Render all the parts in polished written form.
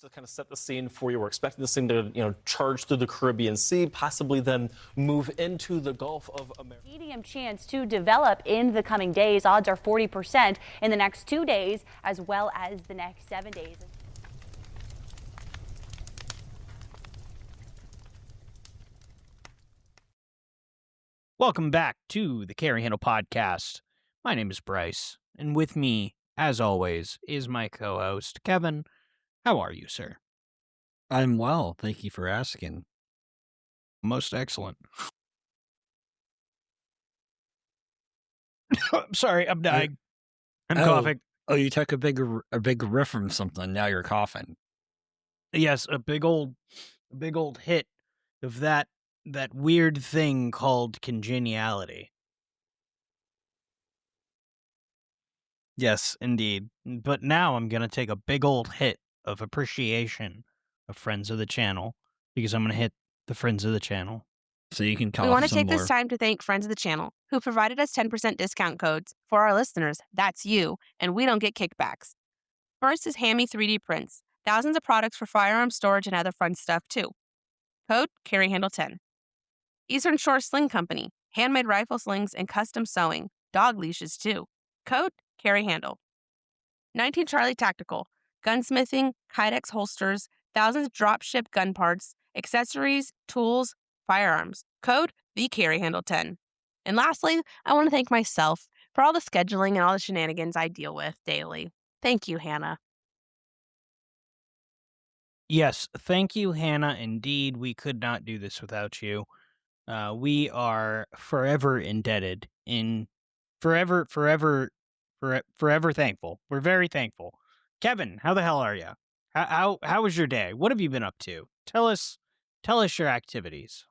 to kind of set the scene for you. We're expecting this thing to, charge through the Caribbean Sea, possibly then move into the Gulf of America. Medium chance to develop in the coming days. Odds are 40% in the next 2 days, as well as the next 7 days. Welcome back to the Carry Handle Podcast. My name is Bryce, and with me, as always, is my co-host, Kevin. How are you, sir? I'm well. Thank you for asking. Most excellent. I'm sorry, I'm dying. I'm coughing. Oh, you took a big riff from something. Now you're coughing. Yes, a big old hit of that weird thing called congeniality. Yes, indeed. But now I'm going to take a big old hit of appreciation of Friends of the Channel, because I'm going to hit the Friends of the Channel. So you can cough. We want to some take more. this time to thank Friends of the Channel, who provided us 10% discount codes for our listeners. That's you, and we don't get kickbacks. First is Hammy 3D Prints. Thousands of products for firearm storage and other fun stuff, too. Code CarryHandle10. Eastern Shore Sling Company. Handmade rifle slings and custom sewing. Dog leashes, too. Code CarryHandle. 19 Charlie Tactical. Gunsmithing, Kydex holsters, thousands of drop-ship gun parts, accessories, tools, firearms. Code TheCarryHandle10. And lastly, I want to thank myself for all the scheduling and all the shenanigans I deal with daily. Thank you, Hannah. Yes, thank you, Hannah. Indeed, we could not do this without you. We are forever indebted, forever thankful. We're very thankful. Kevin, how the hell are you? How was your day? What have you been up to? Tell us your activities.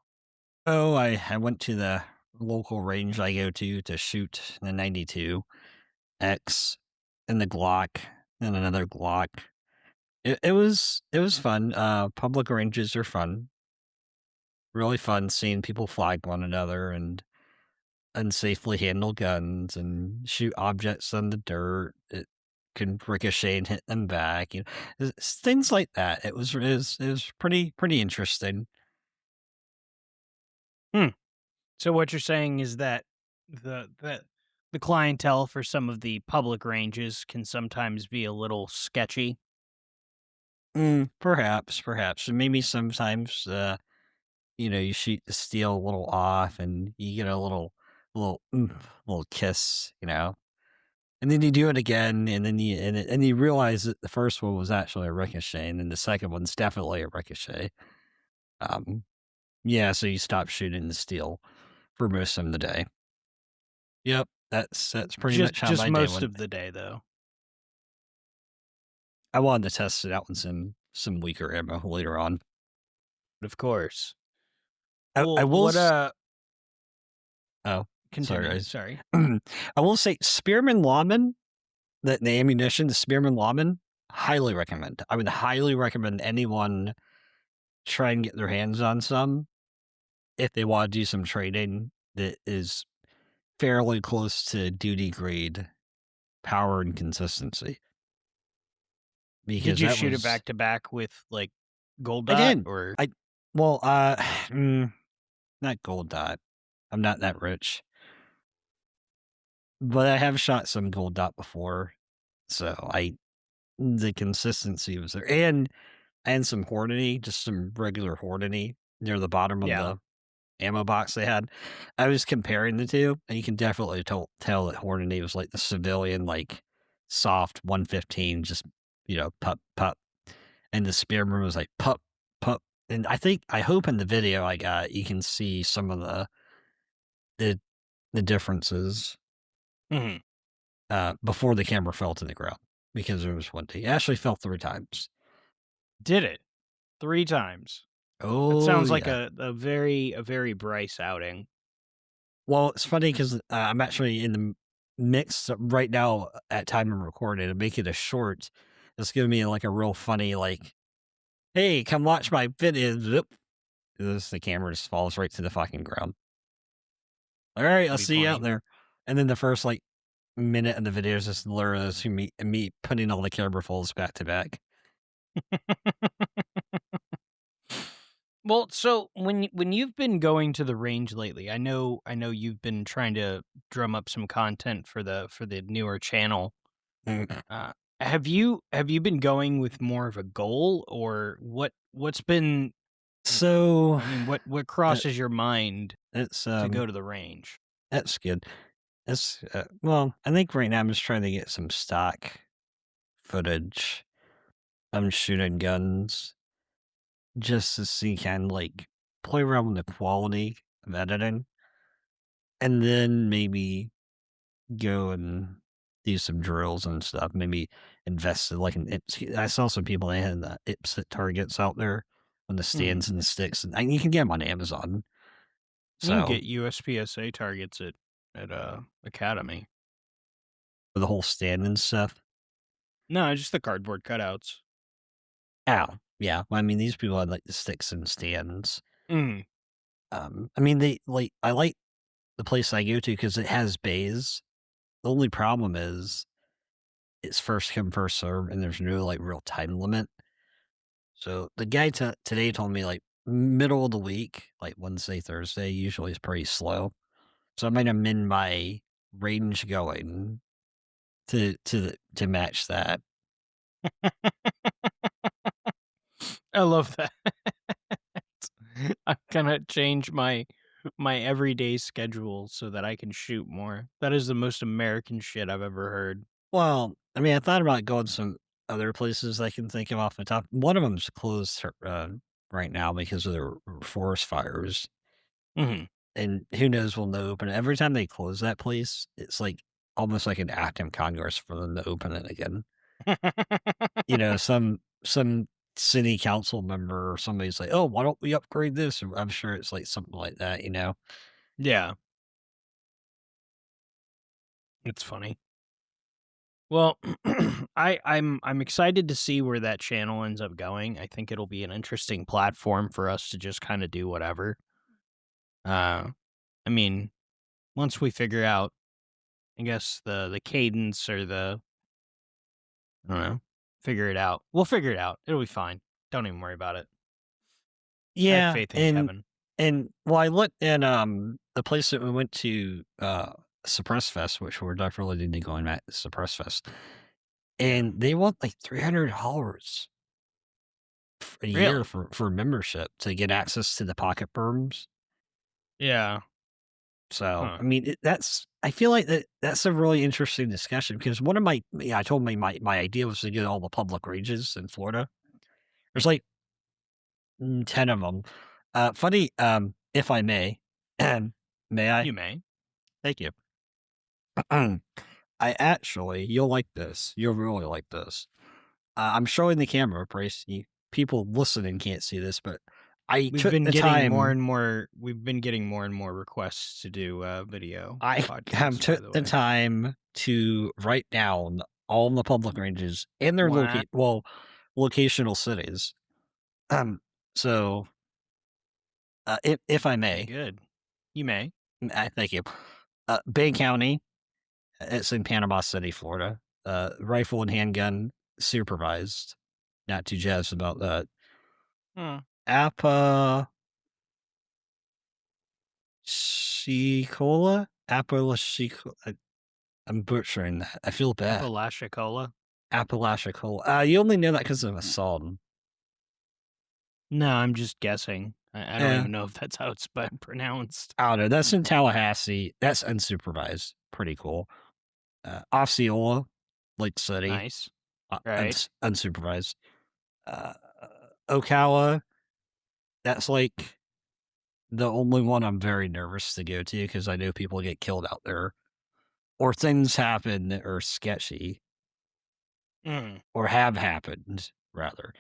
Oh, I went to the local range I go to shoot the 92X and the Glock and another Glock. It was fun. Public ranges are fun. Really fun seeing people flag one another and unsafely handle guns and shoot objects on the dirt. It can ricochet and hit them back. Things like that. It was pretty interesting. So what you're saying is that the clientele for some of the public ranges can sometimes be a little sketchy. Perhaps. And maybe sometimes, you shoot the steel a little off and you get a little kiss, and then you do it again, and then you realize that the first one was actually a ricochet, and then the second one's definitely a ricochet. Yeah, so you stop shooting the steel for most of the day. Yep, that's pretty much how my day went. Just most of the day, though. I wanted to test it out in some weaker ammo later on. Of course. I will. Continue. Sorry. I will say Spearman Lawman, the ammunition, the Spearman Lawman, highly recommend. I would highly recommend anyone try and get their hands on some if they want to do some trading that is fairly close to duty grade power and consistency. Because did you shoot it back to back with like gold dot? I did. Or not gold dot. I'm not that rich. But I have shot some gold dot before, so the consistency was there, and some Hornady, just some regular Hornady near the bottom of the ammo box they had. I was comparing the two, and you can definitely tell that Hornady was like the civilian, like soft 115, just pup, and the Spearman was like pup. And I hope in the video I got you can see some of the differences. Before the camera fell to the ground, because there was one day. It actually fell 3 times. Did it? 3 times. Oh, that sounds like a very Bryce outing. Well, it's funny because I'm actually in the mix right now at time I'm recording and make it a short. It's giving me like a real funny, like, hey, come watch my video. The camera just falls right to the fucking ground. All right, I'll see you out there. And then the first like minute of the video is just literally me putting all the camera folds back to back. Well, so when you've been going to the range lately, I know you've been trying to drum up some content for the newer channel. Mm. Uh, have you been going with more of a goal, or what's been? So I mean, what uh, crosses your mind it's to go to the range? that's good. That's well, I think right now I'm just trying to get some stock footage. I'm shooting guns just to see kind of like play around with the quality of editing, and then maybe go and do some drills and stuff. Maybe invest in like an IPS. I saw some people they had IPS targets out there on the stands and the sticks, and you can get them on Amazon. You can So get USPSA targets at Academy. for the whole stand and stuff. No, just the cardboard cutouts. Ow. Yeah. Well, I mean, these people had like the sticks and stands. Mm. I mean, I like the place I go to because it has bays. The only problem is it's first come, first serve, and there's no like real time limit. So the guy today told me like middle of the week, like Wednesday, Thursday, usually is pretty slow. So I might amend my range going to match that. I love that. I'm gonna change my everyday schedule so that I can shoot more. That is the most American shit I've ever heard. Well, I mean, I thought about going some other places I can think of off the top. One of them's closed right now because of the forest fires, Mhm. and who knows when they'll open it. Every time they close that place, it's like almost like an act in Congress for them to open it again. You know, some city council member or somebody's like, "Oh, why don't we upgrade this?" Or I'm sure it's like something like that. You know. Yeah, it's funny. Well, I'm excited to see where that channel ends up going. I think it'll be an interesting platform for us to just kind of do whatever. I mean, once we figure out, I guess the cadence or I don't know, figure it out. We'll figure it out. It'll be fine. Don't even worry about it. I have Yeah, faith in Kevin. and well, I looked at the place that we went to, Suppress Fest, which we're definitely going to be going back to Suppress Fest, Yeah. and they want like $300 a year Really? for membership to get access to the pocket berms. Yeah. So Huh. I mean, that's I feel like that's a really interesting discussion because one of I told my idea was to get all the public ranges in Florida. There's like 10 of them. Funny, if I may, may I? You may. Thank you. I actually, you'll like this. You'll really like this. I'm showing the camera, Bryce. People listening can't see this, but I We've took been the getting more time. and more. We've been getting more and more requests to do video I have podcasts. By took the the way. time to write down all the public ranges and their Wow. locational cities. So if I may, Good. You may. thank you. Bay County, it's in Panama City, Florida. Rifle and handgun supervised. Not too jazzed about that. Hmm. Apalachicola? I'm butchering that. I feel bad. Apalachicola. Apalachicola. You only know that because of a song. No, I'm just guessing. I don't Yeah. even know if that's how it's pronounced. I don't know. That's in Tallahassee. That's unsupervised. Pretty cool. Osceola, Lake City. Nice. Right. Unsupervised. Ocala. That's like the only one I'm very nervous to go to because I know people get killed out there, or things happen that are sketchy, or have happened rather.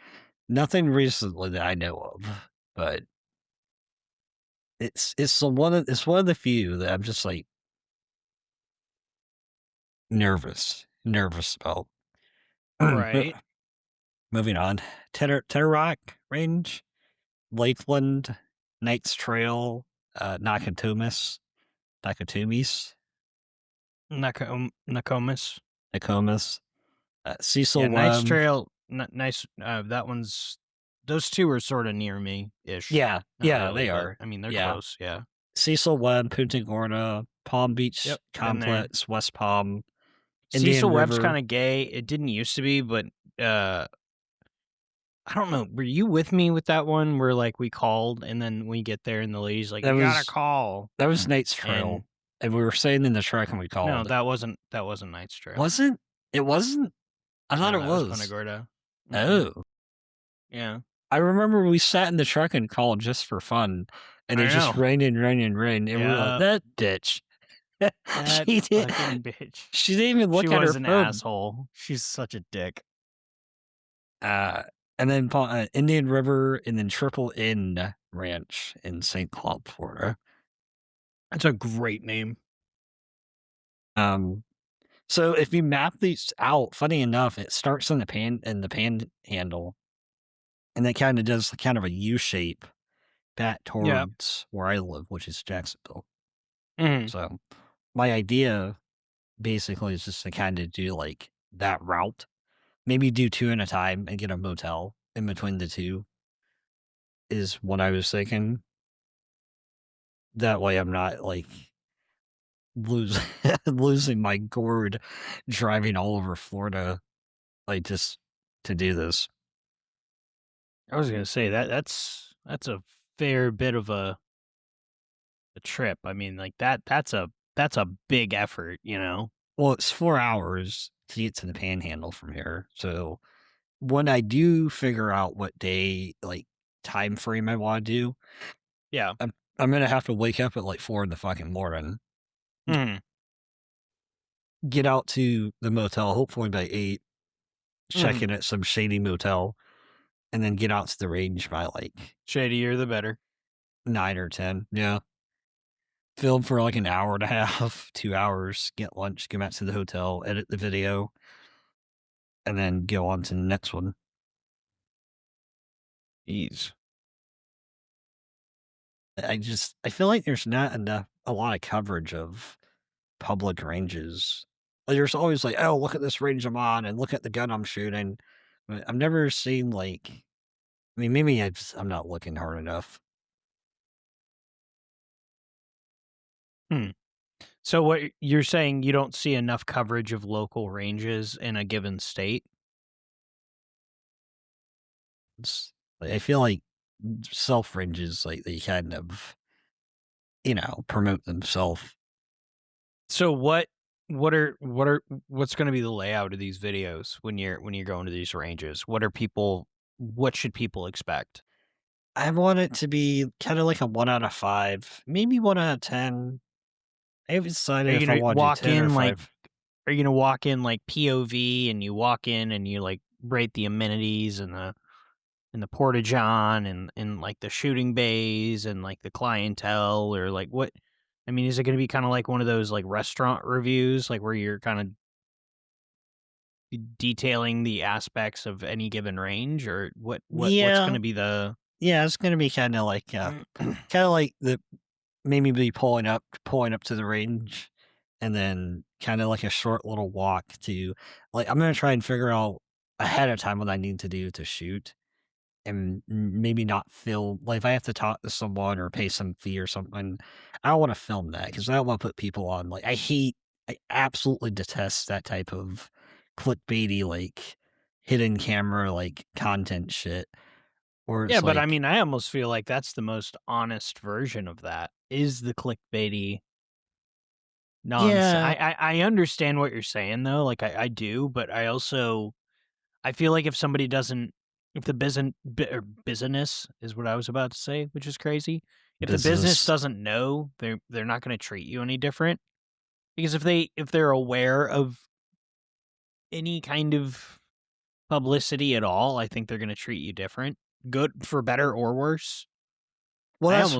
Nothing recently that I know of, but it's one of the few that I'm just like nervous about. Right. Moving on, Tedder Rock Range, Lakeland, Knights Trail, Nakatomis, Nokomis. Cecil Yeah, Webb. nice. That one's. Those two are sort of near me ish. Yeah, Not yeah, really, they but, are. I mean, they're Yeah. close. Yeah. Cecil Webb, Punta Gorda, Palm Beach Yep, been there. Complex, West Palm, Cecil Indian Webb's River. kind of gay. It didn't used to be, but I don't know. Were you with me with that one where like we called and then we get there and the lady's like, That "You gotta was- call." That was Nate's Trail. And we were staying in the truck and we called. No, that wasn't Knight's Trail. Wasn't? It wasn't? I thought No, it that was. Punta Gorda. Oh. Yeah. I remember we sat in the truck and called just for fun. And I it just know. rained and rained and rained. And we were like, that bitch. That she did. fucking bitch. She didn't even look She at her was an phone. asshole. She's such a dick. And then Indian River and then Triple N Ranch in St. Cloud, Florida. That's a great name. So if you map these out, funny enough, it starts in the panhandle, and that kind of does kind of a U shape back towards where I live, which is Jacksonville. Mm-hmm. So my idea basically is just to kind of do like that route, maybe do 2 at a time and get a motel in between the two. Is what I was thinking. That way, I'm not like losing my gourd driving all over Florida, like just to do this. I was gonna say that's a fair bit of a trip. I mean, like that's a big effort, you know. Well, it's 4 hours to get to the Panhandle from here. So when I do figure out what day, like time frame I want to do, yeah, I'm gonna have to wake up at like 4 in the fucking morning. Get out to the motel, hopefully by 8, check in at some shady motel, and then get out to the range by like shadier the better. 9 or 10. Yeah. Film for like an hour and a half, 2 hours, get lunch, go back to the hotel, edit the video, and then go on to the next one. Ease. I feel like there's not a lot of coverage of public ranges. Like, there's always like, oh, look at this range I'm on and look at the gun I'm shooting. But I've never seen like, I mean, maybe I'm not looking hard enough. So what you're saying, you don't see enough coverage of local ranges in a given state? I feel like self ranges, like they kind of, promote themselves. So what's going to be the layout of these videos when you're going to these ranges? What should people expect? I want it to be kind of like a 1 out of 5, maybe 1 out of 10. I haven't decided if I want to do 10 or 5. Are you going to walk in like POV and you walk in and you like rate the amenities and the porta-john and like the shooting bays and like the clientele, or like what? I mean, is it going to be kind of like one of those like restaurant reviews, like where you're kind of detailing the aspects of any given range, or what's going to be the? Yeah, it's going to be kind of like the maybe be pulling up to the range, and then kind of like a short little walk to, like, I'm going to try and figure out ahead of time what I need to do to shoot, and maybe not film. Like, if I have to talk to someone or pay some fee or something, I don't want to film that because I don't want to put people on. Like, I absolutely detest that type of clickbaity, like hidden camera, like content shit. Yeah, but I mean, I almost feel like that's the most honest version of that, is the clickbaity nonsense. Yeah. I understand what you're saying though, like I do, but I feel like if somebody doesn't, if the business is what I was about to say, which is crazy. If the business doesn't know, they're not going to treat you any different, because if they're aware of any kind of publicity at all, I think they're going to treat you different. Good, for better or worse. Well, that's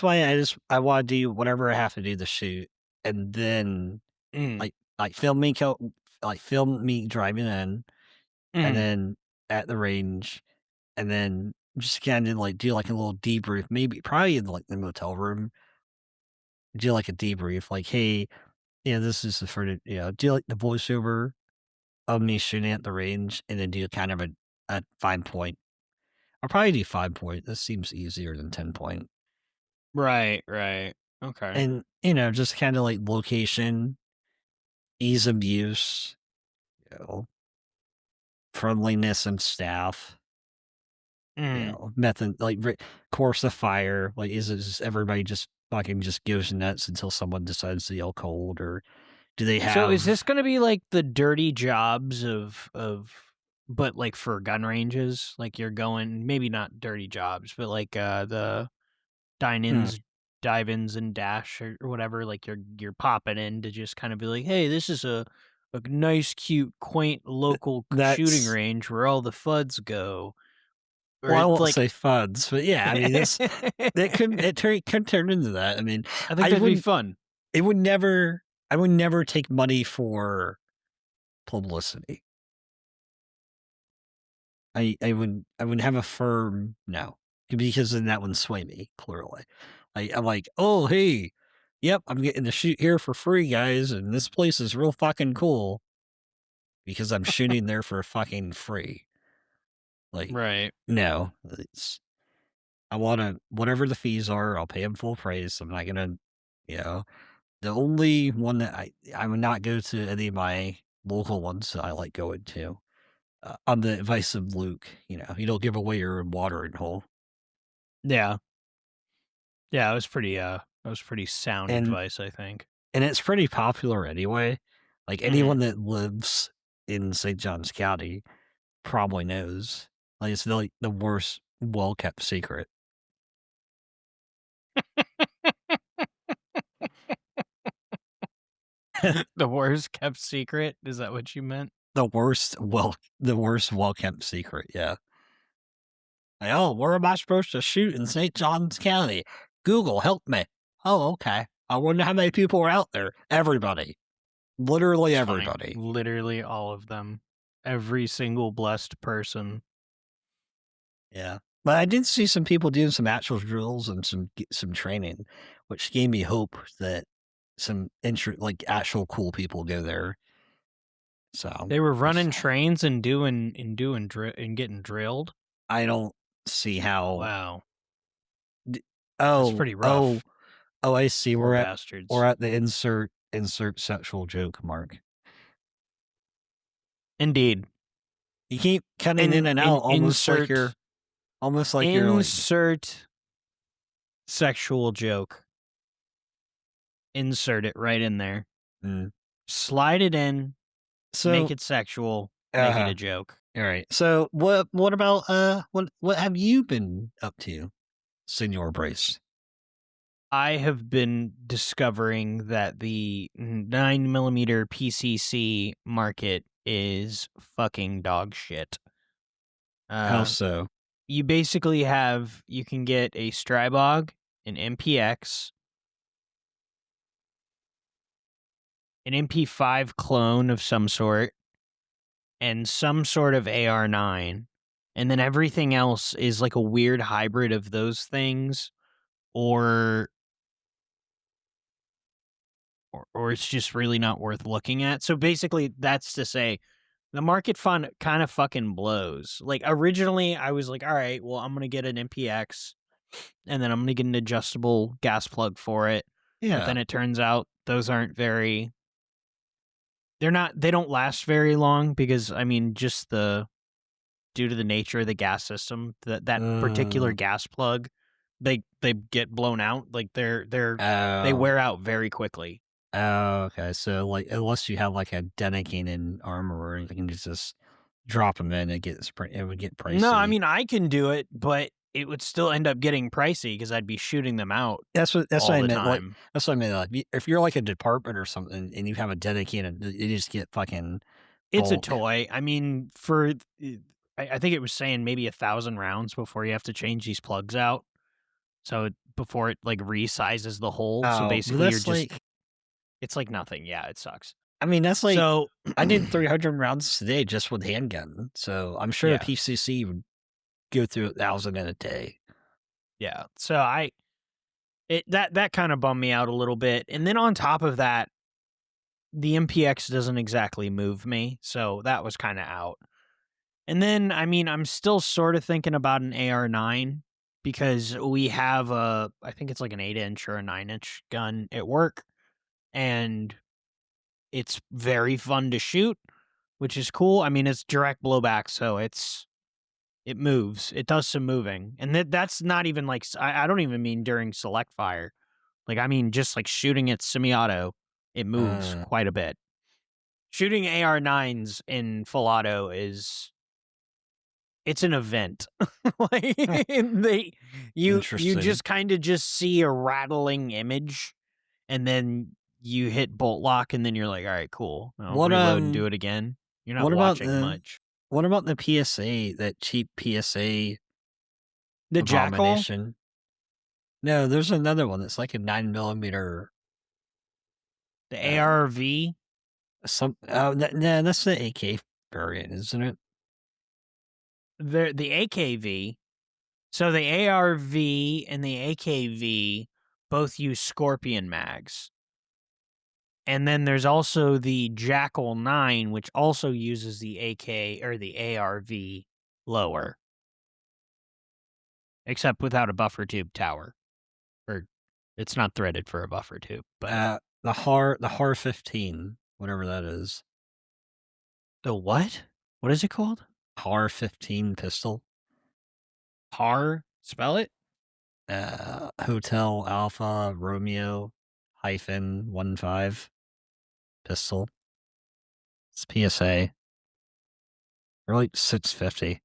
why I want to do whatever I have to do to shoot, and then like film me driving in, and then at the range, and then just kind of like do like a little debrief, probably in like the motel room. Do like a debrief, like, hey, this is do like the voiceover. of me shooting at the range and then do kind of a 5-point. I'll probably do 5-point. This seems easier than 10-point. Right. Okay. And, you know, just kind of like location, ease of use, you know, friendliness and staff, you know, method, like course of fire. Like, is it just everybody just fucking just goes nuts until someone decides to yell cold, or do they have? So is this going to be like the dirty jobs of, but like for gun ranges? Like you're going, maybe not dirty jobs, but like the dine-ins, dive-ins, and dash or whatever. Like you're popping in to just kind of be like, hey, this is a nice, cute, quaint local shooting range where all the FUDs go. Or well, I won't like, say FUDs, but yeah, I mean, it could turn into that. I mean, I think that'd be fun. I would never take money for publicity. I would have a firm no, because then that would sway me clearly. I'm like, oh hey, yep, I'm getting to shoot here for free, guys, and this place is real fucking cool because I'm shooting there for fucking free. Like, right? No, I want to whatever the fees are, I'll pay them full price. I'm not gonna, you know, the only one that I would not go to any of my local ones that I like going to. On the advice of Luke, you know, you don't give away your watering hole. Yeah. Yeah, it was pretty sound advice, I think. And it's pretty popular anyway. Like anyone that lives in St. Johns County probably knows. Like it's like the worst well-kept secret. The worst kept secret? Is that what you meant? The worst well-kept secret, yeah. Like, oh, where am I supposed to shoot in St. Johns County? Google, help me. Oh, okay. I wonder how many people are out there. Everybody. Literally everybody. Funny. Literally all of them. Every single blessed person. Yeah. But I did see some people doing some actual drills and some training, which gave me hope that some like actual cool people go there. So they were running trains and getting drilled. I don't see how. Wow. That's pretty rough. Oh, I see. Poor We're bastards. at the insert sexual joke mark. Indeed. You keep cutting in and out, almost like you're insert sexual joke. Insert it right in there. Slide it in. So make it sexual. Make it a joke. All right. So what about what have you been up to, Senor Bryce? I have been discovering that the 9mm PCC market is fucking dog shit. How so? You basically you can get a Strybog, an MPX, an MP5 clone of some sort, and some sort of AR9. And then everything else is like a weird hybrid of those things, or it's just really not worth looking at. So basically, that's to say, the market fund kind of fucking blows. Like originally, I was like, all right, well, I'm going to get an MPX, and then I'm going to get an adjustable gas plug for it. Yeah. But then it turns out those aren't they don't last very long because, I mean, just due to the nature of the gas system, that particular gas plug, they get blown out. Like they wear out very quickly. Oh, okay. So, like, unless you have like a dedicated armorer, you can just drop them in. It would get pricey. No, I mean I can do it, but it would still end up getting pricey because I'd be shooting them out. That's what I meant. Like, that's what I meant. Like, if you're like a department or something and you have a dedicated, you just get fucking. It's a toy. I mean, I think it was saying maybe 1,000 rounds before you have to change these plugs out. So before it like resizes the hole. So basically, you're just. It's like nothing. Yeah, it sucks. I mean, that's like, so I did 300 rounds today just with handgun. So I'm sure a PCC would go through 1,000 in a day. Yeah. So that kind of bummed me out a little bit. And then on top of that, the MPX doesn't exactly move me, so that was kind of out. And then, I mean, I'm still sort of thinking about an AR9 because we have I think it's like an 8-inch or a 9-inch gun at work, and it's very fun to shoot, which is cool. I mean, it's direct blowback, so it moves. It does some moving, and that's not even like I don't even mean during select fire. Like, I mean, just like shooting it semi-auto, it moves quite a bit. Shooting AR9s in full auto it's an event. Like, you just kind of just see a rattling image, and then you hit bolt lock, and then you're like, all right, cool. I'll reload and do it again. You're not watching much. What about the PSA, that cheap PSA? The Jackal? No, there's another one that's like a 9mm. The ARV? No, that's the AK variant, isn't it? The AKV. So the ARV and the AKV both use Scorpion mags. And then there's also the Jackal 9, which also uses the AK or the ARV lower. Except without a buffer tube tower. Or it's not threaded for a buffer tube. But the HAR 15, whatever that is. The what? What is it called? HAR 15 pistol. HAR? Spell it? Hotel Alpha Romeo -15 pistol. It's PSA. Or like 650.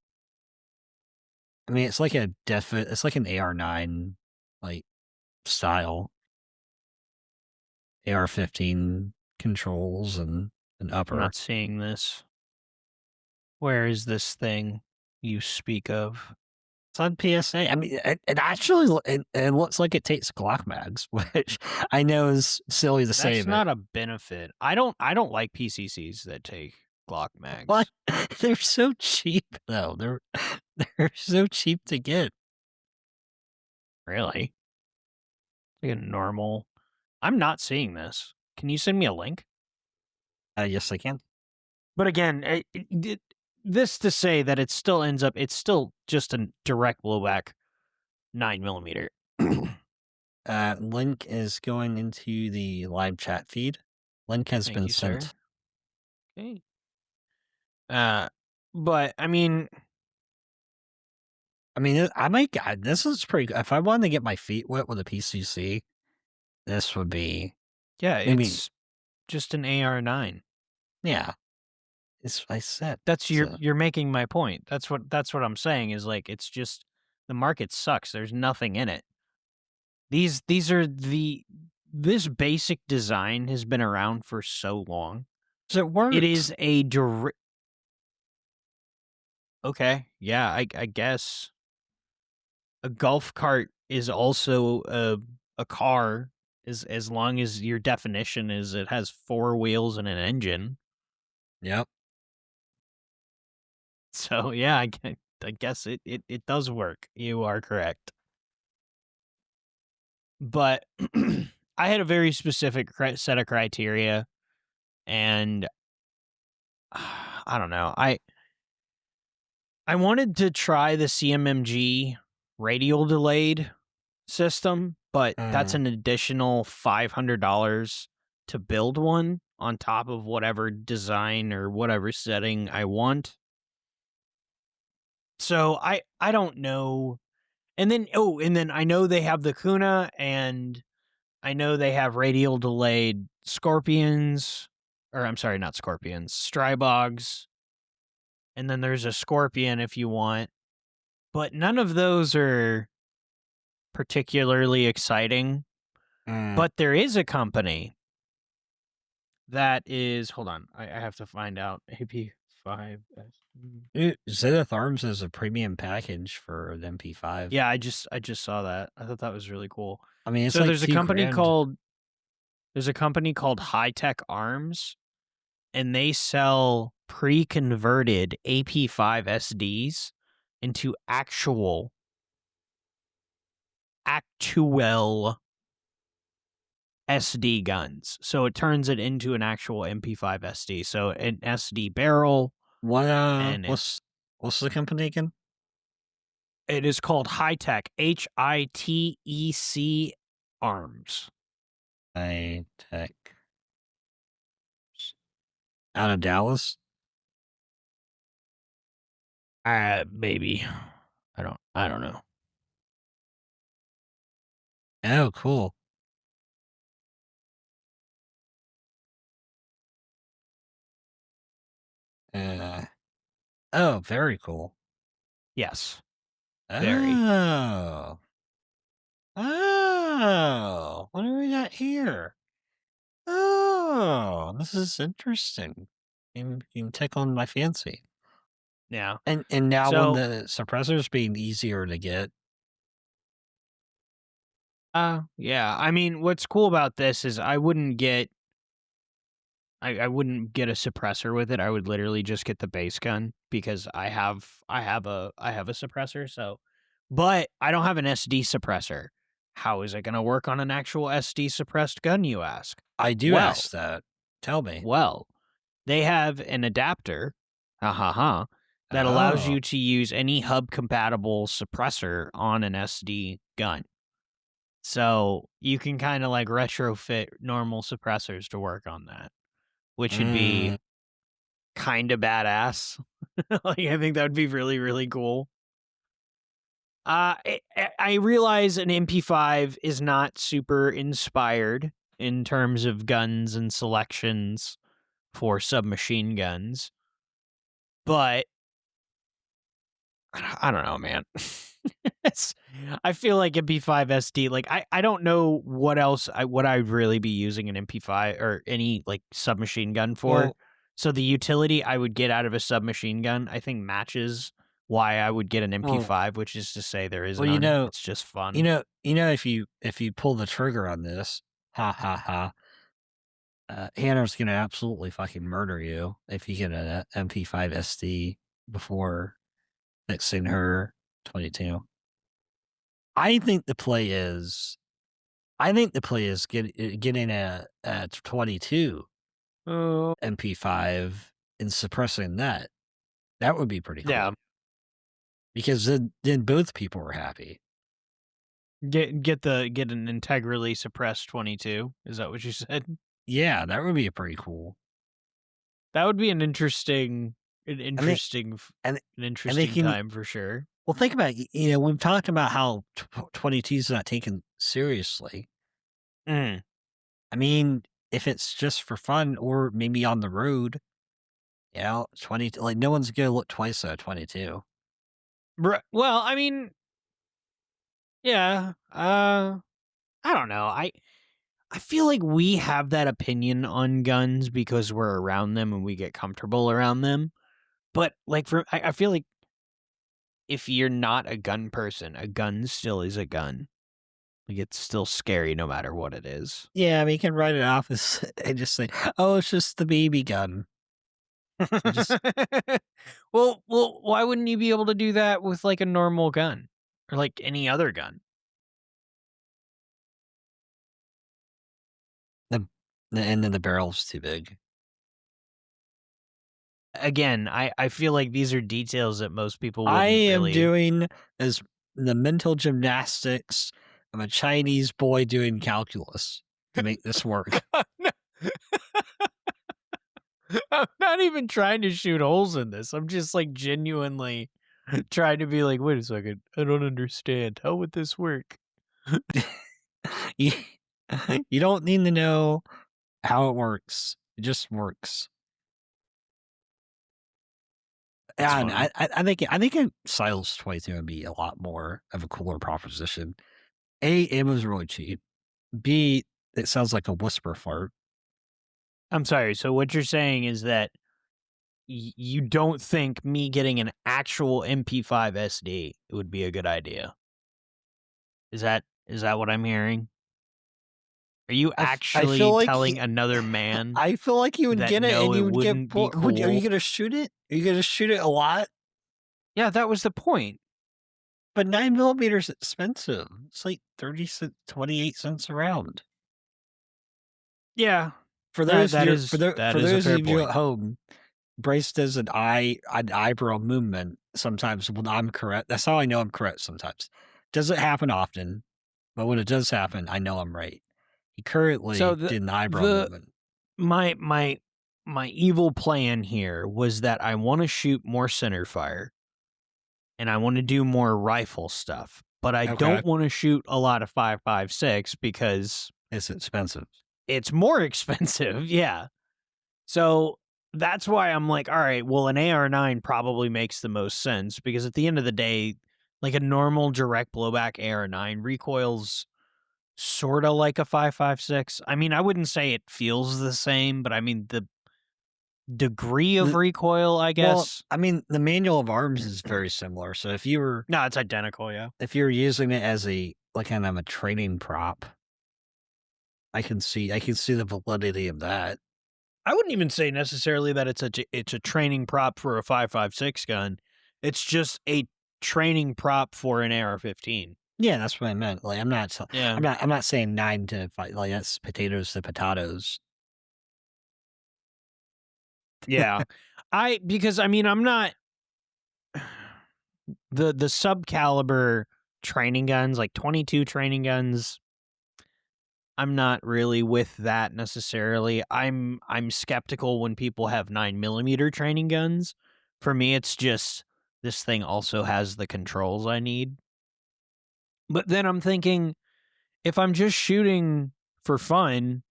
I mean, it's like it's like an AR9 like style. AR-15 controls and an upper. I'm not seeing this. Where is this thing you speak of? It's on PSA. I mean, it actually it looks like it takes Glock mags, which I know is silly to say. That's not a benefit. I don't like PCCs that take Glock mags. What? They're so cheap, though. They're so cheap to get. Really? Like a normal. I'm not seeing this. Can you send me a link? Yes, I can. But again, this to say that it still ends up, it's still just a direct blowback 9mm. Link is going into the live chat feed. Link has been sent. Sir. Okay. But I mean, this is pretty good. If I wanted to get my feet wet with a PCC, this would be. Yeah, it's just an AR9. Yeah. You're making my point. That's what I'm saying is like, it's just the market sucks. There's nothing in it. This basic design has been around for so long. So it works. It is a okay, yeah, I guess a golf cart is also a car as long as your definition is it has 4 wheels and an engine. Yep. So yeah, I guess it does work. You are correct. But I had a very specific set of criteria, and I don't know. I wanted to try the CMMG radial delayed system, but that's an additional $500 to build one on top of whatever design or whatever setting I want. So I don't know. And then I know they have the Kuna, and I know they have radial delayed Scorpions, or I'm sorry, not Scorpions, Strybogs. And then there's a Scorpion if you want. But none of those are particularly exciting. But there is a company that is, hold on, I have to find out. AP5. Zenith Arms is a premium package for the MP5. Yeah, I just saw that. I thought that was really cool. I mean, it's so like there's a company $2,000. called High Tech Arms, and they sell pre-converted AP5 SDs into actual SD guns. So it turns it into an actual MP5 SD. So an SD barrel, and What's the company again? it is called Hitec, HITEC Arms. Hitec. Out of Dallas? Maybe. I don't know. Oh, cool. Oh, very cool. Yes. Very. Oh, what do we got here? Oh, this is interesting. You can tickle my fancy. Yeah. And now So- when the suppressor's being easier to get. Yeah. I mean, what's cool about this is I wouldn't get a suppressor with it. I would literally just get the base gun because I have a suppressor. So, but I don't have an SD suppressor. How is it going to work on an actual SD suppressed gun, you ask? I do Well- ask that. Tell me. Well, they have an adapter, that allows Oh. you to use any hub compatible suppressor on an SD gun. So you can kind of like retrofit normal suppressors to work on that, which would be kind of badass. Like, I think that would be really, really cool. I realize an MP5 is not super inspired in terms of guns and selections for submachine guns, but I don't know, man. I feel like MP5 SD, like I don't know what else what I'd really be using an MP5 or any like submachine gun for. Well- So the utility I would get out of a submachine gun, I think matches why I would get an MP5, which is to say there is none. It's just fun. If you pull the trigger on this, Hannah's gonna absolutely fucking murder you if you get an MP5 SD before fixing her 22. I think the play is getting a 22 MP5 and suppressing that. That would be pretty cool. Yeah. Because then both people are happy. Get an integrally suppressed 22. Is that what you said? Yeah, that would be pretty cool. That would be an interesting and time for sure. Well, think about it. We've talked about how 22's not taken seriously. I mean, if it's just for fun or maybe on the road, 20, like no one's gonna look twice at a 22. Well, I mean, yeah. I don't know. I feel like we have that opinion on guns because we're around them and we get comfortable around them. But like I feel like if you're not a gun person, a gun still is a gun. Like it's still scary no matter what it is. Yeah, I mean, you can write it off as and just say, "Oh, it's just the BB gun." Well, why wouldn't you be able to do that with like a normal gun or like any other gun? And then the barrel's too big. Again, I feel like these are details that most people wouldn't I am really... doing as the mental gymnastics of a Chinese boy doing calculus to make this work. I'm not even trying to shoot holes in this. I'm just like genuinely trying to be like, wait a second, I don't understand. How would this work? you don't need to know how it works. It just works. And I think a Silas 22 would be a lot more of a cooler proposition. A, it was really cheap. B, it sounds like a whisper fart. I'm sorry. So what you're saying is that you don't think me getting an actual MP5 SD would be a good idea? Is that what I'm hearing? Are you actually telling another man? I feel like you would get it and you would get bored. Are you going to shoot it? Are you going to shoot it a lot? Yeah, that was the point. But 9mm is expensive. It's like 28 cents a round. Yeah. For those That of you, is for a those fair of you point. at home, Bryce does an eyebrow movement sometimes when I'm correct. That's how I know I'm correct sometimes. Doesn't happen often, but when it does happen, I know I'm right. He currently So did an eyebrow the movement. my evil plan here was that I want to shoot more center fire and I want to do more rifle stuff, but I Okay. don't want to shoot a lot of 5.56 because It's expensive. it's more expensive. Yeah. So that's why I'm like, all right, well, an AR-9 probably makes the most sense because at the end of the day, like a normal direct blowback AR-9 recoils sort of like a 5.56. I mean, I wouldn't say it feels the same, but I mean, the degree of recoil, I guess. Well, I mean, the manual of arms is very similar. So if you were No, it's identical, yeah. if you're using it as a kind of a training prop, I can see the validity of that. I wouldn't even say necessarily that it's a training prop for a 5.56 gun. It's just a training prop for an AR-15. Yeah, that's what I meant. Like, I'm not Yeah. I'm not saying 9 to 5. Like, that's potatoes to potatoes. Yeah. Because I mean, I'm not the sub caliber training guns, like 22 training guns. I'm not really with that necessarily. I'm skeptical when people have 9mm training guns. For me, it's just this thing also has the controls I need. But then I'm thinking, if I'm just shooting for fun,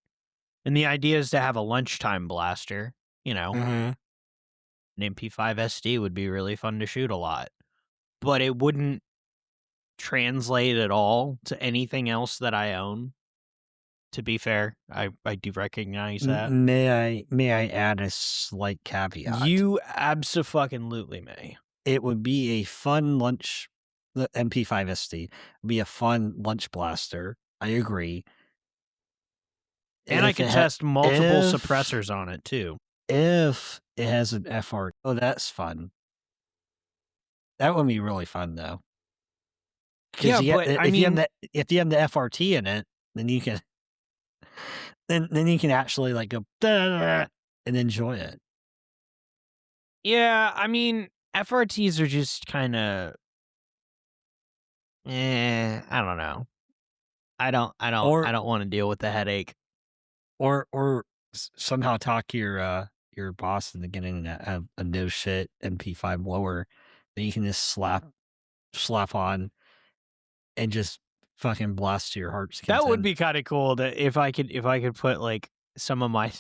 and the idea is to have a lunchtime blaster, you know, Mm-hmm. an MP5 SD would be really fun to shoot a lot. But it wouldn't translate at all to anything else that I own. To be fair, I do recognize that. May I add a slight caveat? You abso-fucking-lutely may. It would be a fun lunch. The MP5 SD would be a fun lunch blaster. I agree. And I could test multiple suppressors on it too. If it has an FR, oh, that's fun. That would be really fun though. Yeah, but I mean, if you have the FRT in it, then you can then you can actually like go and enjoy it. Yeah, I mean, FRTs are just kind of, I don't know. I don't want to deal with the headache. Or somehow talk your boss into getting a no shit MP5 blower that you can just slap on and just fucking blast to your heart's content. That would be kind of cool if I could put like some of my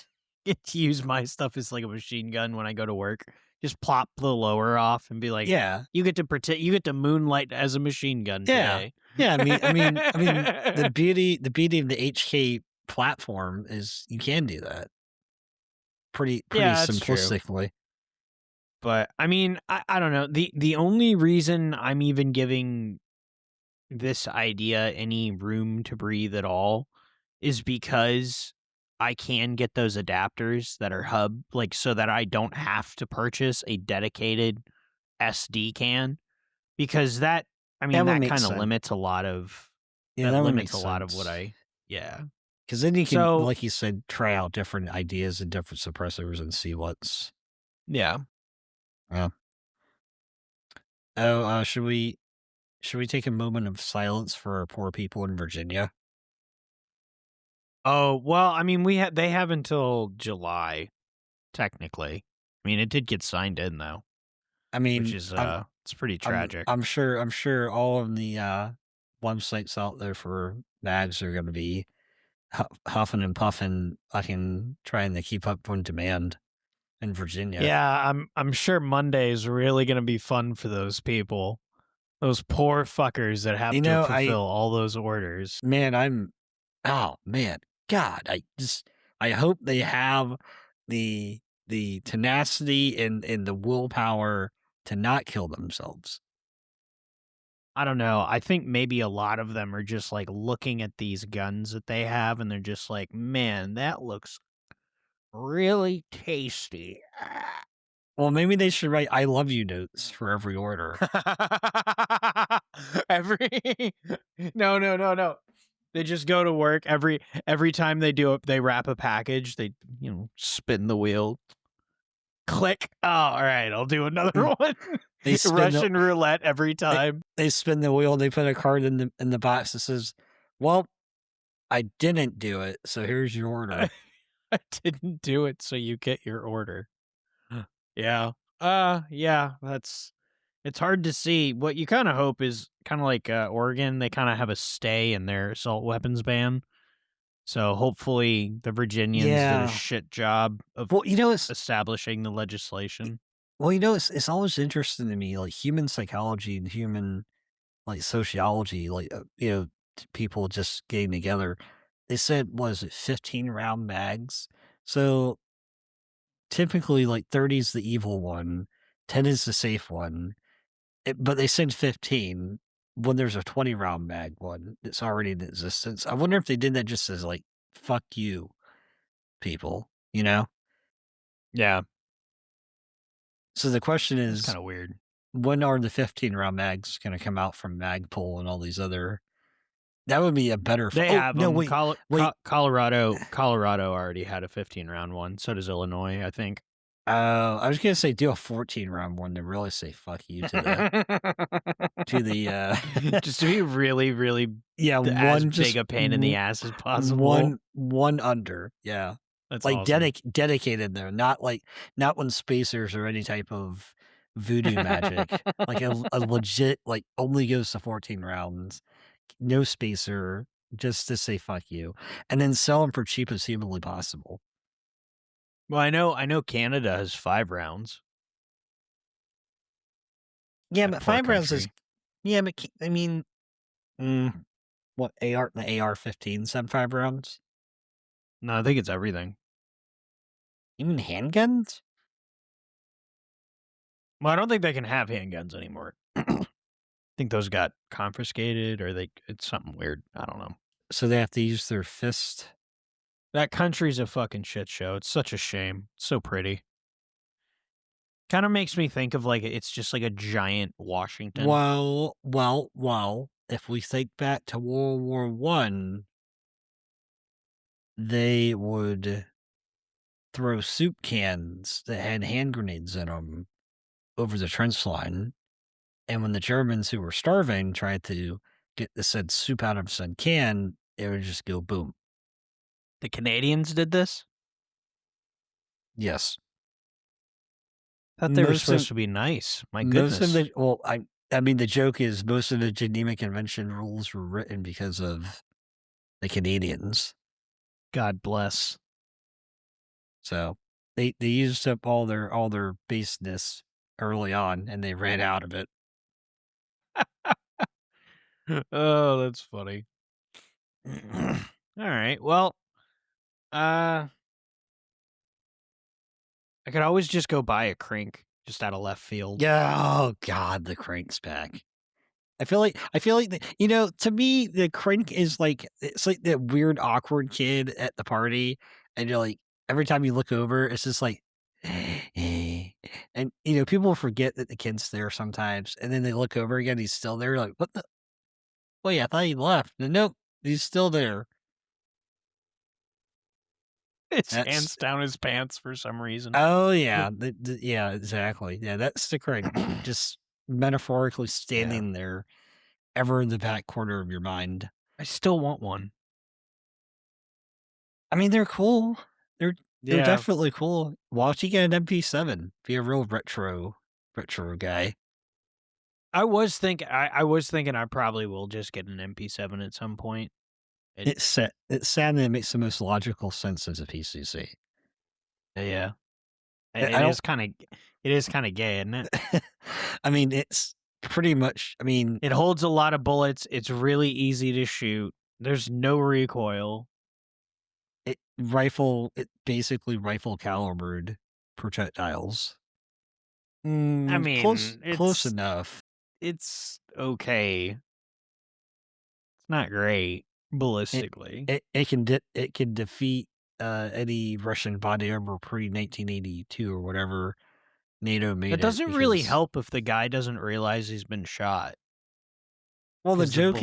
to use my stuff as like a machine gun when I go to work. Just plop the lower off and be like, yeah, you get to moonlight as a machine gun today. Yeah, I mean, the beauty of the HK platform is you can do that pretty simplistically. True. But I mean, I don't know. The only reason I'm even giving this idea any room to breathe at all is because I can get those adapters that are hub, like, so that I don't have to purchase a dedicated SD can, because that kind of limits a lot of what I, because then you can, like you said, try out different ideas and different suppressors and see what's should we take a moment of silence for our poor people in Virginia? Oh, well, I mean, they have until July, technically. I mean, it did get signed in though. I mean, which is it's pretty tragic. I'm sure all of the websites out there for bags are going to be huffing and puffing, fucking trying to keep up on demand in Virginia. Yeah, I'm sure Monday is really going to be fun for those people. Those poor fuckers that have to fulfill all those orders. Man, God, I hope they have the tenacity and the willpower to not kill themselves. I don't know. I think maybe a lot of them are just like looking at these guns that they have and they're just like, man, that looks really tasty. Well, maybe they should write "I love you" notes for every order. No. They just go to work every time they wrap a package. They spin the wheel. Click. Oh, all right. I'll do another one. They spin Russian roulette every time. They spin the wheel. They put a card in the box that says, "Well, I didn't do it, so here's your order." I didn't do it, so you get your order. Yeah. Yeah. It's hard to see. What you kind of hope is kind of like Oregon. They kind of have a stay in their assault weapons ban. So hopefully the Virginians did a shit job of establishing the legislation. Well, it's always interesting to me, like human psychology and human like sociology, like people just getting together. They said, was it 15-round mags? So typically, like 30 is the evil one, 10 is the safe one, but they said 15 when there's a 20-round mag one that's already in existence. I wonder if they did that just as like, fuck you, people, Yeah. So the question is, kind of weird. When are the 15-round mags going to come out from Magpul and all these other? That would be a better. They have them. Wait. Colorado already had a 15-round one. So does Illinois, I think. I was gonna say do a 14-round one to really say fuck you to the just to be really, really as big a pain in the ass as possible. One under, yeah. That's like awesome. Dedicated there, not when spacers or any type of voodoo magic. Like a legit only goes to 14 rounds, no spacer, just to say fuck you, and then sell them for cheap as humanly possible. Well, I know Canada has 5 rounds. Yeah, but 5 rounds is. Yeah, but I mean, what the AR-15s have 5 rounds? No, I think it's everything. Even handguns? Well, I don't think they can have handguns anymore. I think those got confiscated, or it's something weird. I don't know. So they have to use their fist. That country's a fucking shit show. It's such a shame. It's so pretty. Kind of makes me think of it's just like a giant Washington. Well. If we think back to World War I, they would throw soup cans that had hand grenades in them over the trench line. And when the Germans who were starving tried to get the said soup out of said can, it would just go boom. The Canadians did this? Yes. I thought they were supposed to be nice. My goodness. I mean, the joke is most of the Geneva Convention rules were written because of the Canadians. God bless. So they used up all their baseness early on, and they ran out of it. Oh, that's funny. All right. Well, I could always just go buy a Crank just out of left field. Yeah. Oh God, the Crank's back. I feel like to me the Crank is it's like that weird awkward kid at the party, and you're like every time you look over, it's just like, and people forget that the kid's there sometimes, and then they look over again, he's still there. Like, what the? Wait, I thought he left. Nope, he's still there. His hands down his pants for some reason. Oh yeah, yeah, exactly. Yeah, that's the Crank. Just metaphorically standing there, ever in the back corner of your mind. I still want one. I mean, they're cool. They're definitely cool. Why don't you get an MP7? Be a real retro guy. I was thinking I probably will just get an MP7 at some point. It's sad that it makes the most logical sense as a PCC. Yeah. It is kind of gay, isn't it? I mean, it's pretty much, it holds a lot of bullets. It's really easy to shoot. There's no recoil. It basically rifle calibered projectiles. I mean, close enough. It's okay. It's not great ballistically. It can defeat any Russian body armor pre-1982 or whatever NATO made. It doesn't really help if the guy doesn't realize he's been shot. Well, the joke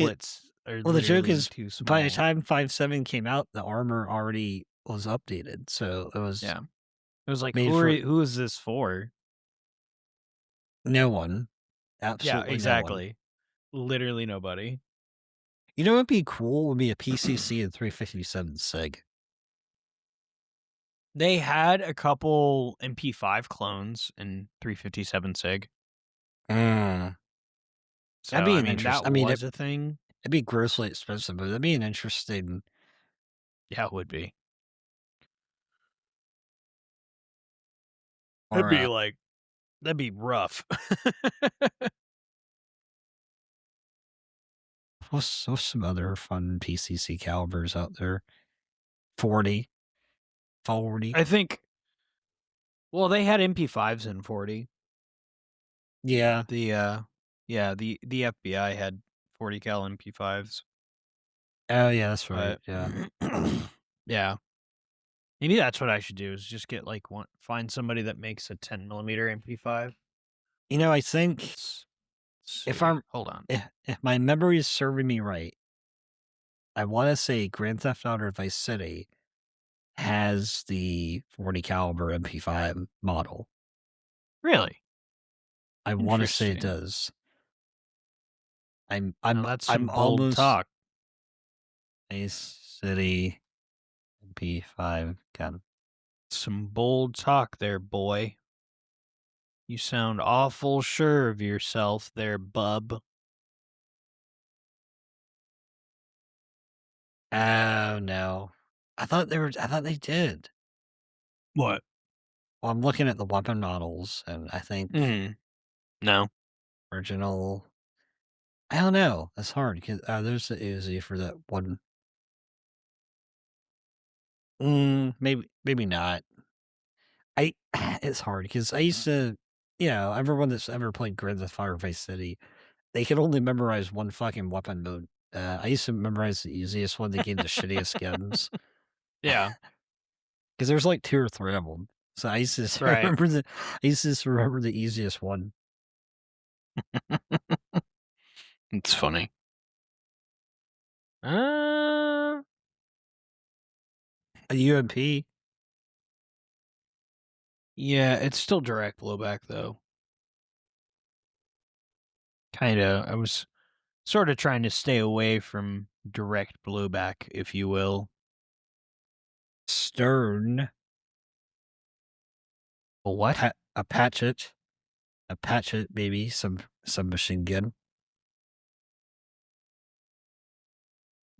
are Well, the joke literally is, too small. by the time 5.7 came out, the armor already was updated. So it was Yeah. It was like, made who is this for? no one. Yeah, Absolutely no one. exactly. Literally nobody. You know what would be cool? Would be a PCC and 357 SIG. They had a couple MP5 clones in 357 SIG. Mm. So, That'd be I an mean, interest. that I mean, was a thing. it'd be grossly expensive, but that'd be an interesting. Yeah, it would be. Or, That'd be rough. what's some other fun PCC calibers out there? 40. I think, well, they had MP5s in 40. Yeah. The FBI had 40 cal MP5s. Oh, yeah, that's right. But, Yeah. yeah. Maybe that's what I should do, is just get find somebody that makes a 10mm MP5. You know, I think Let's if see. I'm Hold on. if my memory is serving me right, I want to say Grand Theft Auto Vice City has the 40 caliber MP5 model. Really? I want to say it Interesting. does. I'm That's some bold almost talk. Vice City MP5 gun. Some bold talk there, boy. You sound awful sure of yourself there, bub. Oh no. I thought they did. What? Well, I'm looking at the weapon models and I think No. original. I don't know. That's hard because there's the Uzi for that one. Maybe not. It's hard because I used to, everyone that's ever played Grand Theft Auto Vice City, they could only memorize one fucking weapon mode. I used to memorize the easiest one. They gave the shittiest guns. Yeah. Because there's like 2 or 3 of them. So I used to just Right. remember the easiest one. It's funny. A UMP. Yeah, it's still direct blowback though. Kinda. I was sort of trying to stay away from direct blowback, if you will. Stern. A what? A Patchet. A Patchet, maybe. Some machine gun.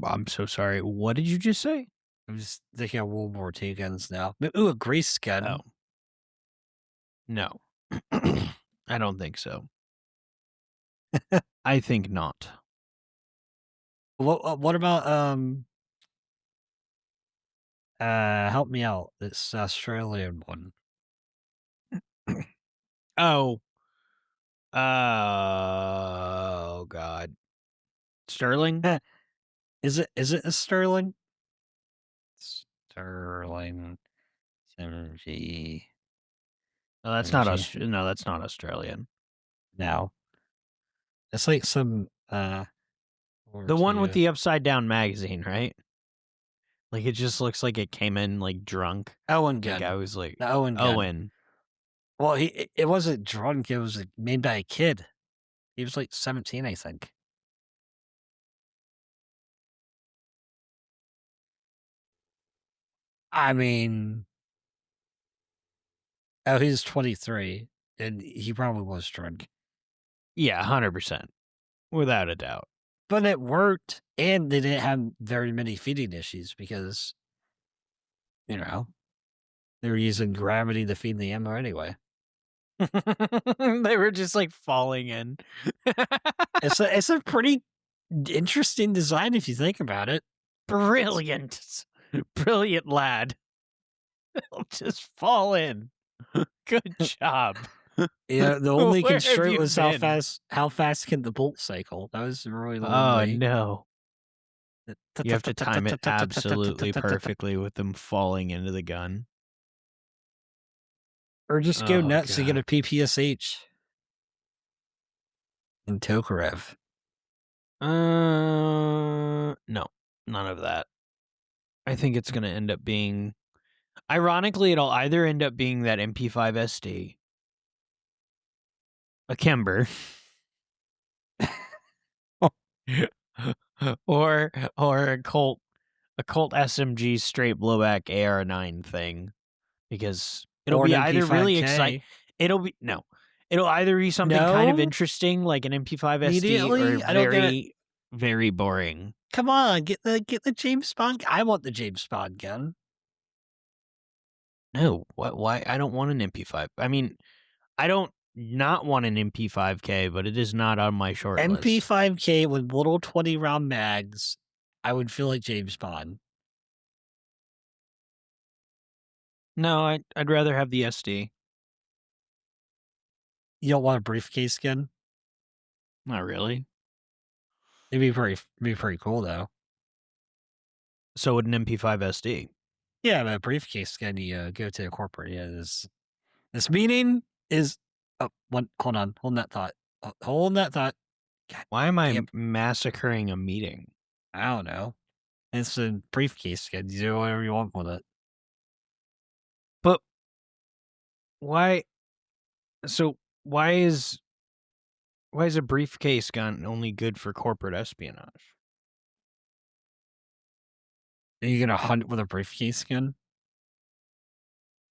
I'm so sorry. What did you just say? I'm just thinking of World War II guns now. Ooh, a Grace gun. Oh. No. I don't think so. I think not. What about help me out. This Australian one. Oh. Oh God. Sterling? Is it a Sterling? Sterling MG. No, that's not No, that's not Australian. No. It's like some The one with the upside down magazine, right? Like it just looks like it came in like drunk. Owen gun. Like I was like The Owen gun. Owen. Well, it wasn't drunk. It was made by a kid. He was like 17, I think. I mean, he's 23, and he probably was drunk. Yeah, 100%. Without a doubt. But it worked, and they didn't have very many feeding issues because, they were using gravity to feed the ammo anyway. They were just like falling in. It's a pretty interesting design if you think about it. Brilliant. Brilliant lad. They'll just fall in. Good job. Yeah, the only Where have constraint you was been? how fast can the bolt cycle. That was really the Oh only. no. You have to time it absolutely perfectly with them falling into the gun. Or just go Oh, nuts and get God. a PPSH. And Tokarev. No, none of that. I think it's going to end up being. Ironically, it'll either end up being that MP5 SD, a Kember, or a Colt SMG straight blowback AR9 thing, because it'll Or be an either really MP5K. exciting. It'll either be something kind of No? interesting like an MP5 SD, Immediately? or I don't get it. very, very boring. Come on, get the James Bond. I want the James Bond gun. No, why? I don't want an MP5. I mean, I don't not want an MP5K, but it is not on my short list. MP5K with little 20-round mags, I would feel like James Bond. No, I'd rather have the SD. You don't want a briefcase skin? Not really. It'd be pretty cool though. So would an MP5 SD. Yeah, but a briefcase skin, you go to a corporate. Yeah, this meeting is. Oh, hold on, hold that thought. Hold that thought. God, why am I massacring a meeting? I don't know. It's a briefcase skin. You do whatever you want with it. But why? So why is a briefcase gun only good for corporate espionage? Are you gonna hunt with a briefcase skin?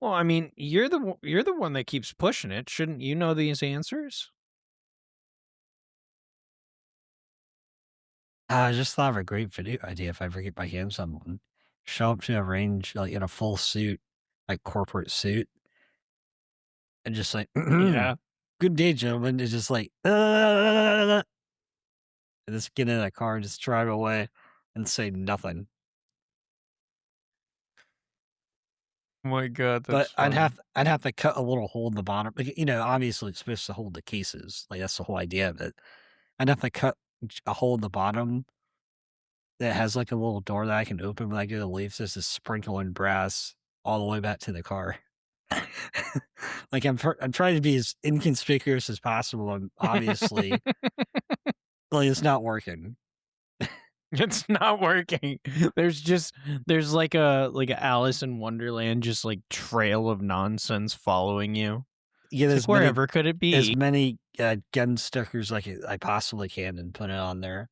Well, I mean, you're the one that keeps pushing it. Shouldn't you know these answers? I just thought of a great video idea if I ever get my hands on one. Show up to a range like in a full suit, like corporate suit, and just like, Yeah. good day, gentlemen. It's just like, and just get in a car and just drive away and say nothing. Oh my God, But I'd have to cut a little hole in the bottom. Like, obviously it's supposed to hold the cases. Like that's the whole idea of it. I'd have to cut a hole in the bottom that has like a little door that I can open when I go to leave. So it's just sprinkling brass all the way back to the car. Like I'm trying to be as inconspicuous as possible. I'm obviously like it's not working. It's not working. There's like a Alice in Wonderland, just like trail of nonsense following you. Get It's as like, many, wherever could it be? as many gun stickers like I possibly can and put it on there.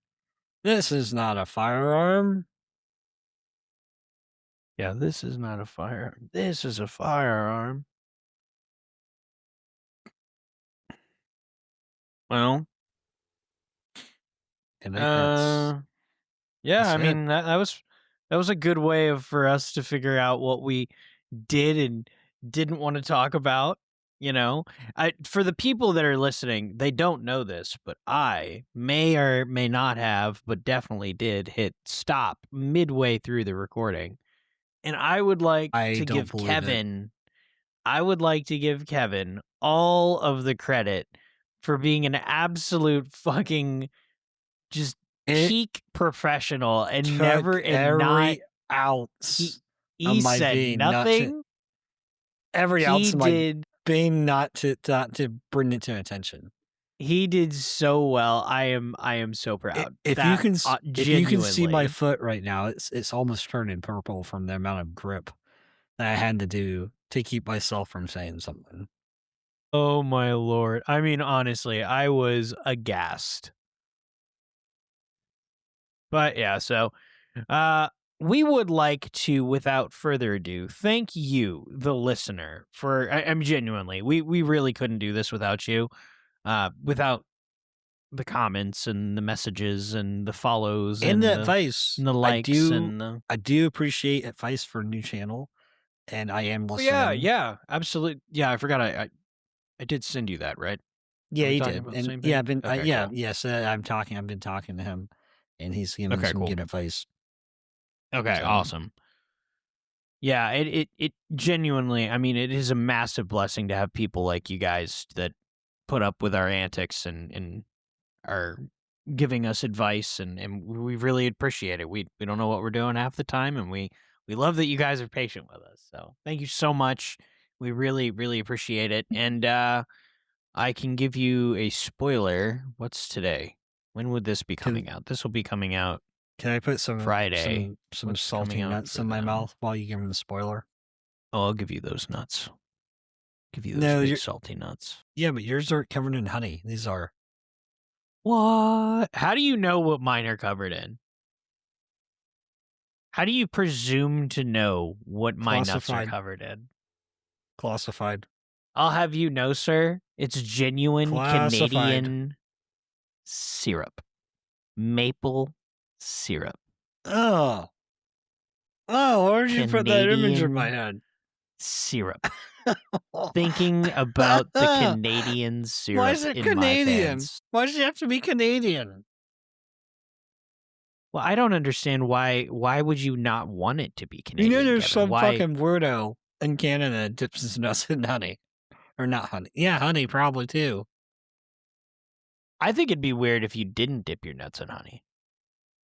This is not a firearm. Yeah, this is not a firearm. This is a firearm. Well, And that's yeah, that's I mean it. that was a good way for us to figure out what we did and didn't want to talk about. For the people that are listening, they don't know this, but I may or may not have, but definitely did hit stop midway through the recording. And I would like to give Kevin all of the credit for being an absolute fucking just peak professional and never every ounce he of my said being nothing. Every ounce of my being not to bring it to attention. He did so well. I am so proud. If you can see my foot right now, it's almost turning purple from the amount of grip that I had to do to keep myself from saying something. Oh my Lord. I mean, honestly, I was aghast. But yeah, so we would like to, without further ado, thank you, the listener, for I'm genuinely, we really couldn't do this without you. Without the comments and the messages and the follows and the advice and the likes I do appreciate advice for a new channel, and I am listening. Yeah, absolutely. Yeah, I forgot I did send you that, right? Yeah, you did. And yeah, I've been cool. yes, I've been talking to him, and he's giving some good advice. Okay, so. Awesome. Yeah, it genuinely, I mean, it is a massive blessing to have people like you guys that put up with our antics and are giving us advice, and we really appreciate it. We don't know what we're doing half the time, and we love that you guys are patient with us. So thank you so much. We really, really appreciate it. And I can give you a spoiler. What's today? When would this be coming out? This will be coming out. Can I put some Friday. some What's salty coming out nuts for in my them? mouth while you give them the spoiler? Oh, I'll give you those nuts. Give you those No, big salty nuts. Yeah, but yours are covered in honey. These are. What? How do you know what mine are covered in? How do you presume to know what my nuts are Classified. covered in? Classified. I'll have you know, sir, it's genuine Classified. Canadian syrup. Maple syrup. Oh. Oh, why did you put that image in my Canadian head? Syrup. Thinking about the Canadian syrup Why is it in Canadian? my pants. Why does it have to be Canadian? Well, I don't understand why would you not want it to be Canadian? You know there's Kevin? some fucking weirdo in Canada that dips his nuts in honey. Or not honey. Yeah, honey probably too. I think it'd be weird if you didn't dip your nuts in honey.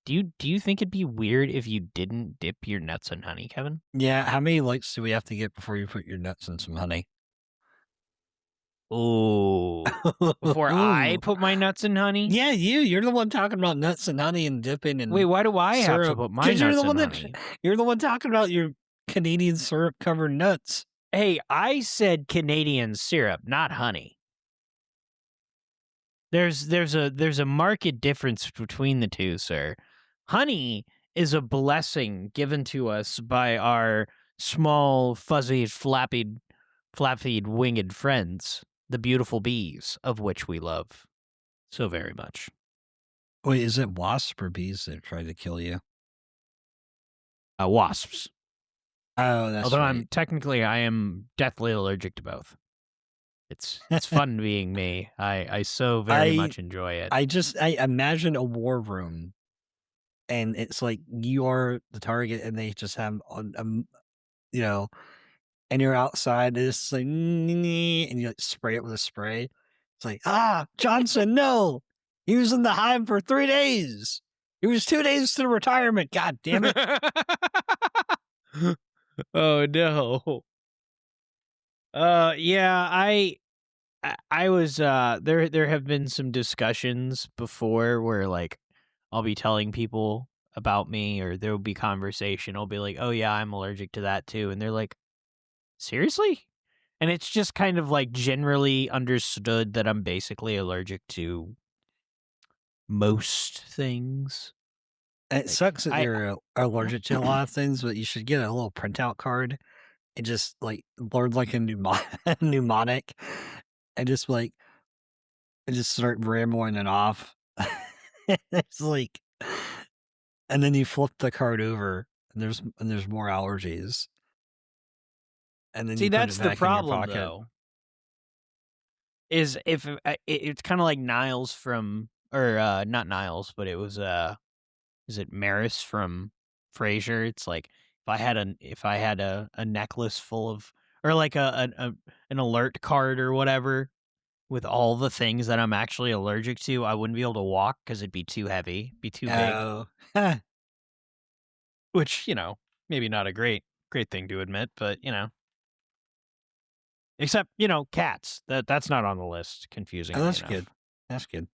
Do you think it'd be weird if you didn't dip your nuts in honey, Kevin? Yeah, how many likes do we have to get before you put your nuts in some honey? Oh, before I put my nuts in honey? Yeah, you're the one talking about nuts and honey and dipping and Wait, why do I have to syrup. put my 'Cause nuts in honey? You're the one talking about your Canadian syrup covered nuts. Hey, I said Canadian syrup, not honey. There's a marked difference between the two, sir. Honey is a blessing given to us by our small, fuzzy, flappy winged friends, the beautiful bees, of which we love so very much. Wait, is it wasps or bees that try to kill you? Wasps. Oh, that's Although right. I am deathly allergic to both. It's fun being me. I so very much enjoy it. I imagine a war room, and it's like you are the target, and they just have you know, and you're outside, and it's like, and you like spray it with a spray. It's like, Johnson, no, he was in the hive for 3 days. It was 2 days to retirement. God damn it! Oh no. Yeah, I was there have been some discussions before where like I'll be telling people about me, or there will be conversation. I'll be like, "Oh yeah, I'm allergic to that too." And they're like, "Seriously?" And it's just kind of like generally understood that I'm basically allergic to most things. It sucks that you're allergic to a lot of things, but you should get a little printout card and just like learn like a mnemonic and just like and just start rambling it off. It's like, and then you flip the card over and there's more allergies. And then See, you put that's it the back in your problem pocket. though. Is if it's kind of like Niles from, or not Niles, but it was is it Maris from Frasier? It's like if I had a necklace full of, or like an alert card or whatever with all the things that I'm actually allergic to, I wouldn't be able to walk because it'd be too heavy, be too big. Oh. Which, maybe not a great thing to admit, but except, cats. That's not on the list, confusingly That's enough. good. That's good.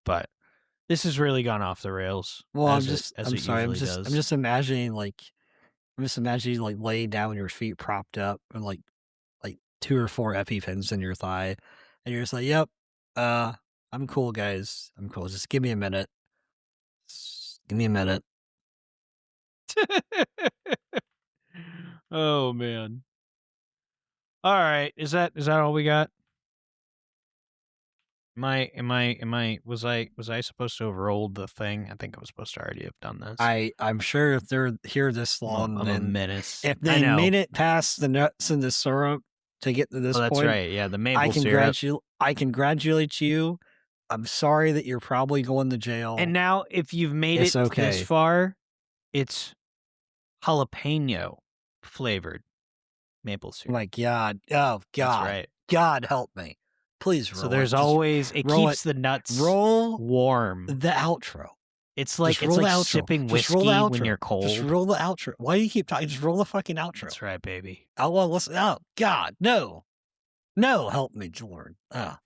But this has really gone off the rails. Well, I'm sorry. I'm just imagining like laying down with your feet propped up and like 2 or 4 EpiPens in your thigh, and you're just like, "Yep, I'm cool, guys. I'm cool. Just give me a minute. Just give me a minute." Oh man. All right. Is that all we got? Was I supposed to have rolled the thing? I think I was supposed to already have done this. I'm sure if they're here this long, I'm a menace. if they made it past the nuts and the syrup to get to this that's point, right. Yeah, the maple syrup. I congratulate you. I'm sorry that you're probably going to jail. And now, if you've made It's it okay. this far, it's jalapeno flavored maple syrup. My God. Oh, God. That's right. God help me. Please roll. So there's it. always, it roll keeps the nuts roll warm. the outro. It's like Just roll the outro. sipping Just roll whiskey the when outro. you're cold. Just roll the outro. Why do you keep talking? Just roll the fucking outro. That's right, baby. Oh, well, listen. Oh, God, no. No, help me, Jordan.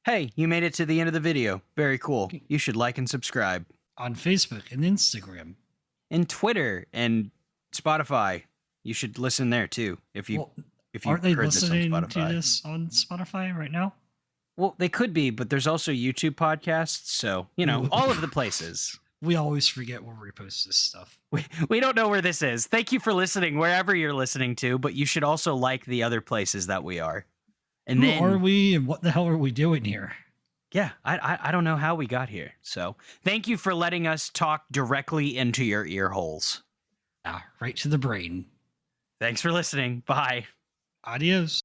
Hey, you made it to the end of the video. Very cool. You should like and subscribe. On Facebook and Instagram. And Twitter and Spotify. You should listen there too. If you aren't they heard listening this on Spotify. to this on Spotify right now? Well, they could be, but there's also YouTube podcasts, so all of the places. We always forget where we post this stuff. We don't know where this is. Thank you for listening wherever you're listening to, but you should also like the other places that we are. And Who then are we and what the hell are we doing here? Yeah, I don't know how we got here. So thank you for letting us talk directly into your ear holes. Right to the brain. Thanks for listening. Bye. Adios.